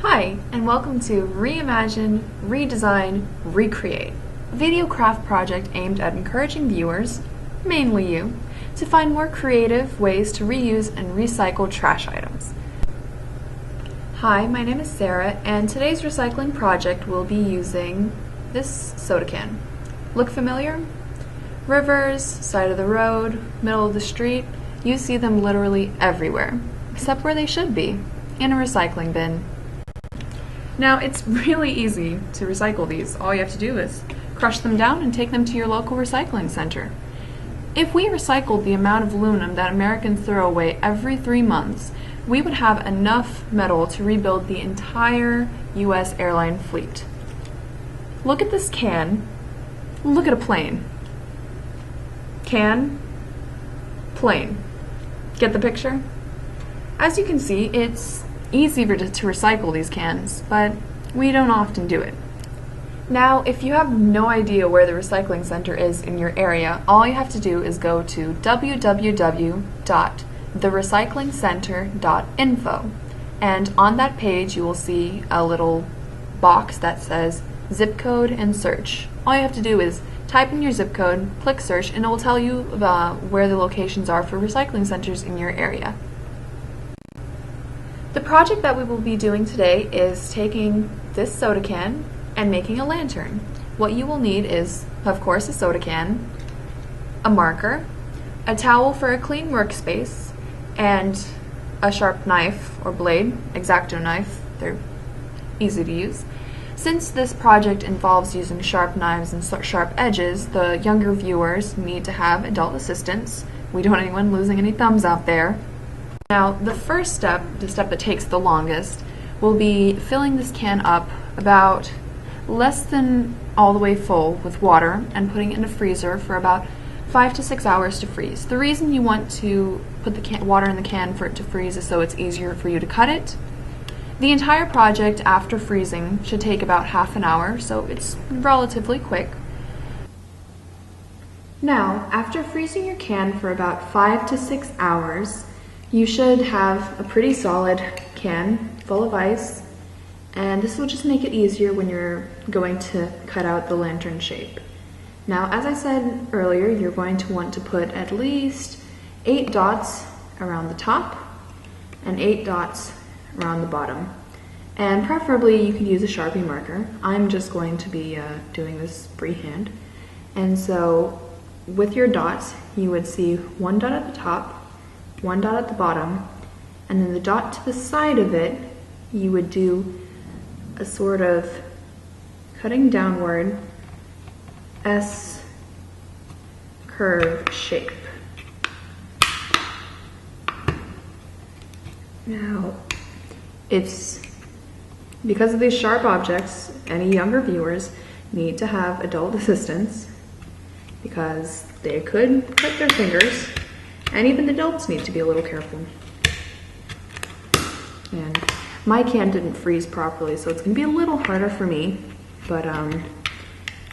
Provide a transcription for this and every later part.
Hi, and welcome to Reimagine, Redesign, Recreate, a video craft project aimed at encouraging viewers, mainly you, to find more creative ways to reuse and recycle trash items. Hi, my name is Sarah, and today's recycling project will be using this soda can. Look familiar? Rivers, side of the road, middle of the street, you see them literally everywhere, except where they should be, in a recycling bin. Now, it's really easy to recycle these. All you have to do is crush them down and take them to your local recycling center. If we recycled the amount of aluminum that Americans throw away every 3 months, we would have enough metal to rebuild the entire US airline fleet. Look at this can. Look at a plane. Can, plane. Get the picture? As you can see, it's easier to recycle these cans, but we don't often do it. Now, if you have no idea where the recycling center is in your area, all you have to do is go to www.therecyclingcenter.info, and on that page you will see a little box that says zip code and search. All you have to do is type in your zip code, click search, and it will tell you where the locations are for recycling centers in your area. The project that we will be doing today is taking this soda can and making a lantern. What you will need is, of course, a soda can, a marker, a towel for a clean workspace, and a sharp knife or blade, X-Acto knife. They're easy to use. Since this project involves using sharp knives and sharp edges, the younger viewers need to have adult assistance. We don't want anyone losing any thumbs out there. Now, the first step, the step that takes the longest, will be filling this can up about less than all the way full with water and putting it in a freezer for about 5 to 6 hours to freeze. The reason you want to put the water in the can for it to freeze is so it's easier for you to cut it. The entire project after freezing should take about half an hour, so it's relatively quick. Now, after freezing your can for about 5 to 6 hours, you should have a pretty solid can full of ice, and this will just make it easier when you're going to cut out the lantern shape. Now, as I said earlier, you're going to want to put at least 8 dots around the top and 8 dots around the bottom. And preferably you can use a Sharpie marker. I'm just going to be doing this freehand. And so with your dots, you would see 1 dot at the top, 1 dot at the bottom, and then the dot to the side of it, you would do a sort of cutting downward S curve shape. Now, it's because of these sharp objects, any younger viewers need to have adult assistance because they could cut their fingers. And even the adults need to be a little careful. And my can didn't freeze properly, so it's going to be a little harder for me, but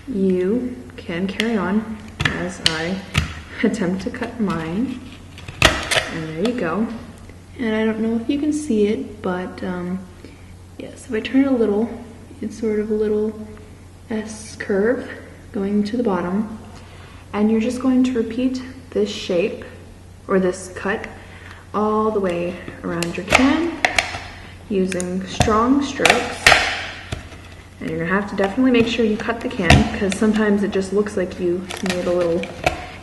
you can carry on as I attempt to cut mine. And there you go. And I don't know if you can see it, but yes, if I turn it a little, it's sort of a little S curve going to the bottom. And you're just going to repeat this shape or this cut all the way around your can using strong strokes. And you're gonna have to definitely make sure you cut the can because sometimes it just looks like you made a little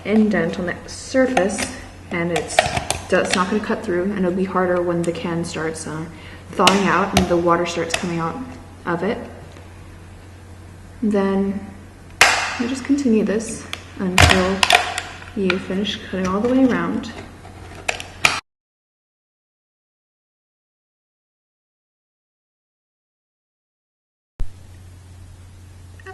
indent on the surface and it's not gonna cut through, and it'll be harder when the can starts thawing out and the water starts coming out of it. And then you just continue this until you finish cutting all the way around.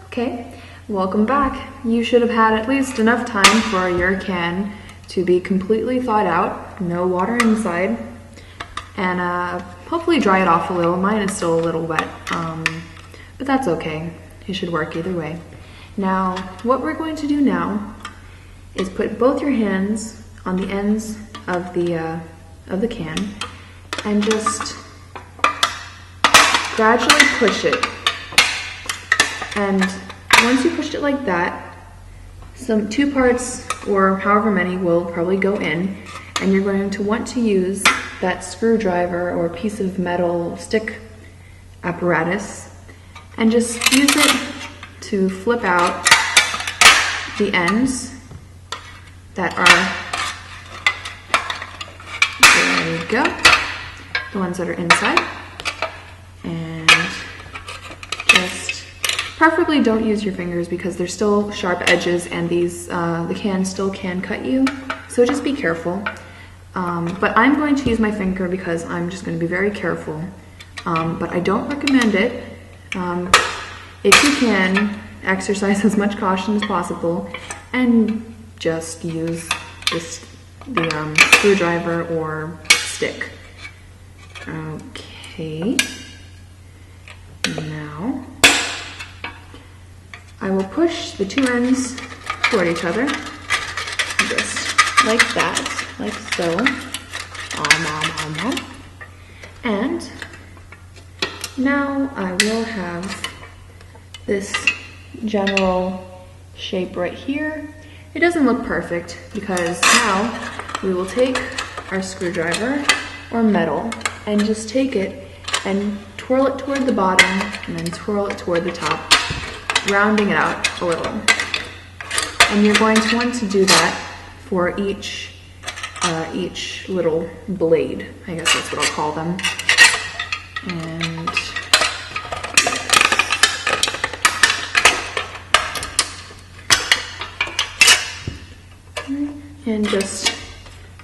Okay, welcome back. You should have had at least enough time for your can to be completely thawed out, no water inside, and hopefully dry it off a little. Mine is still a little wet, but that's okay. It should work either way. Now, what we're going to do now is put both your hands on the ends of the can and just gradually push it. And once you push it like that, some 2 parts or however many will probably go in, and you're going to want to use that screwdriver or piece of metal stick apparatus and just use it to flip out the ends that are, there you go, the ones that are inside. And just preferably don't use your fingers because there's still sharp edges and these the can still can cut you, so just be careful. But I'm going to use my finger because I'm just going to be very careful, but I don't recommend it. If you can, exercise as much caution as possible and just use the screwdriver or stick. Okay, now I will push the 2 ends toward each other, just like that, like so. And now I will have this general shape right here. It doesn't look perfect because now we will take our screwdriver or metal and just take it and twirl it toward the bottom and then twirl it toward the top, rounding it out a little. And you're going to want to do that for each little blade. I guess that's what I'll call them. And just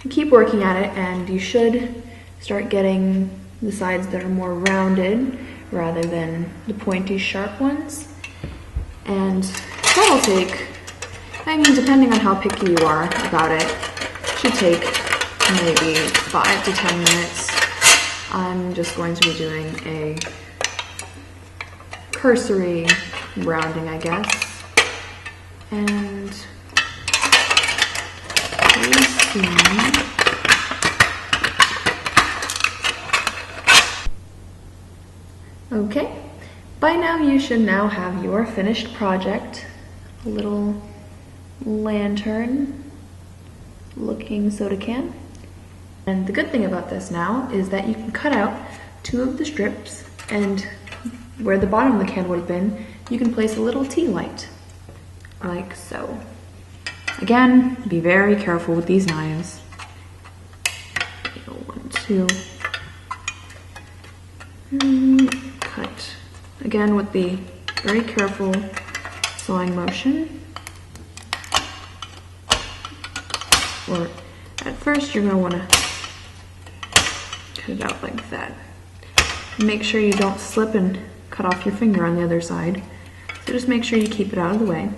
keep working at it, and you should start getting the sides that are more rounded rather than the pointy sharp ones. And that'll take, I mean, depending on how picky you are about it, should take maybe 5 to 10 minutes. I'm just going to be doing a cursory rounding, I guess. And okay, by now you should now have your finished project, a little lantern looking soda can. And the good thing about this now is that you can cut out 2 of the strips, and where the bottom of the can would have been, you can place a little tea light, like so. Again, be very careful with these knives. 1, 2. Cut. Again with the very careful sawing motion. Or at first you're going to want to cut it out like that. Make sure you don't slip and cut off your finger on the other side. So just make sure you keep it out of the way.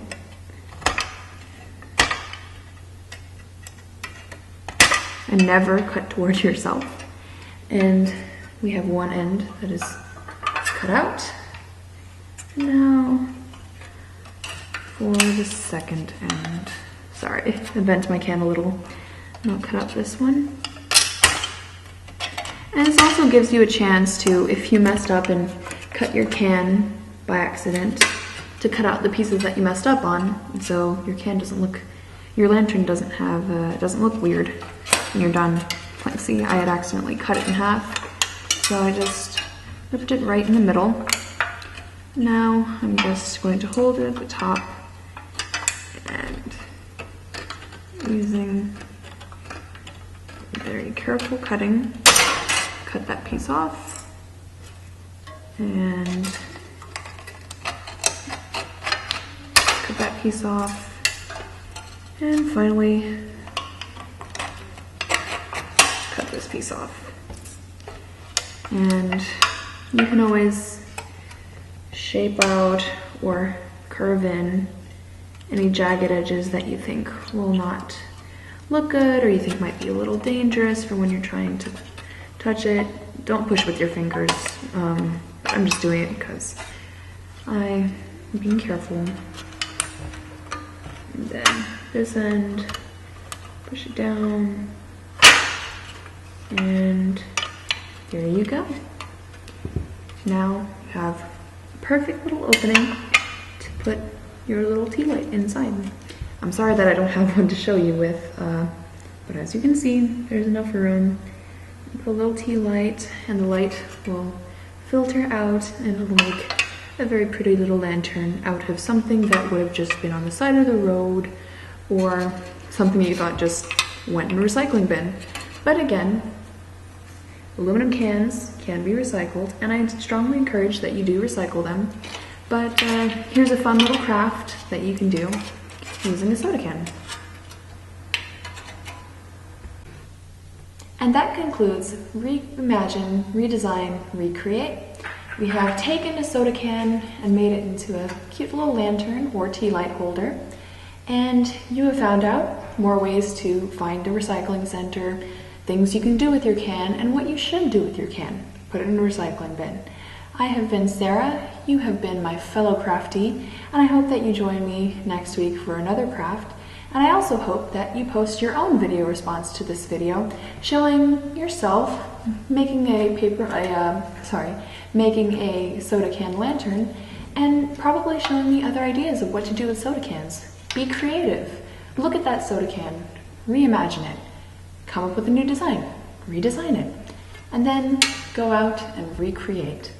And never cut towards yourself. And we have one end that is cut out. Now for the second end. Sorry, I bent my can a little. And I'll cut out this one. And this also gives you a chance to, if you messed up and cut your can by accident, to cut out the pieces that you messed up on, so your can doesn't look, your lantern doesn't have, it doesn't look weird when you're done. Like, see, I had accidentally cut it in half, so I just left it right in the middle. Now I'm just going to hold it at the top and using very careful cutting, cut that piece off and cut that piece off, and finally cut this piece off. And you can always shape out or curve in any jagged edges that you think will not look good or you think might be a little dangerous for when you're trying to touch it. Don't push with your fingers. I'm just doing it because I'm being careful. And then this end, push it down, and there you go. now you have a perfect little opening to put your little tea light inside. I'm sorry that I don't have one to show you with, but as you can see, there's enough room. Put a little tea light, and the light will filter out, and it'll make a very pretty little lantern out of something that would have just been on the side of the road, or something that you thought just went in a recycling bin. But again, aluminum cans can be recycled, and I strongly encourage that you do recycle them. But here's a fun little craft that you can do using a soda can. And that concludes Reimagine, Redesign, Recreate. We have taken a soda can and made it into a cute little lantern or tea light holder. And you have found out more ways to find a recycling center, things you can do with your can, and what you should do with your can. Put it in a recycling bin. I have been Sarah, you have been my fellow craftie, and I hope that you join me next week for another craft. And I also hope that you post your own video response to this video, showing yourself making making a soda can lantern, and probably showing me other ideas of what to do with soda cans. Be creative. Look at that soda can, reimagine it, come up with a new design, redesign it, and then go out and recreate.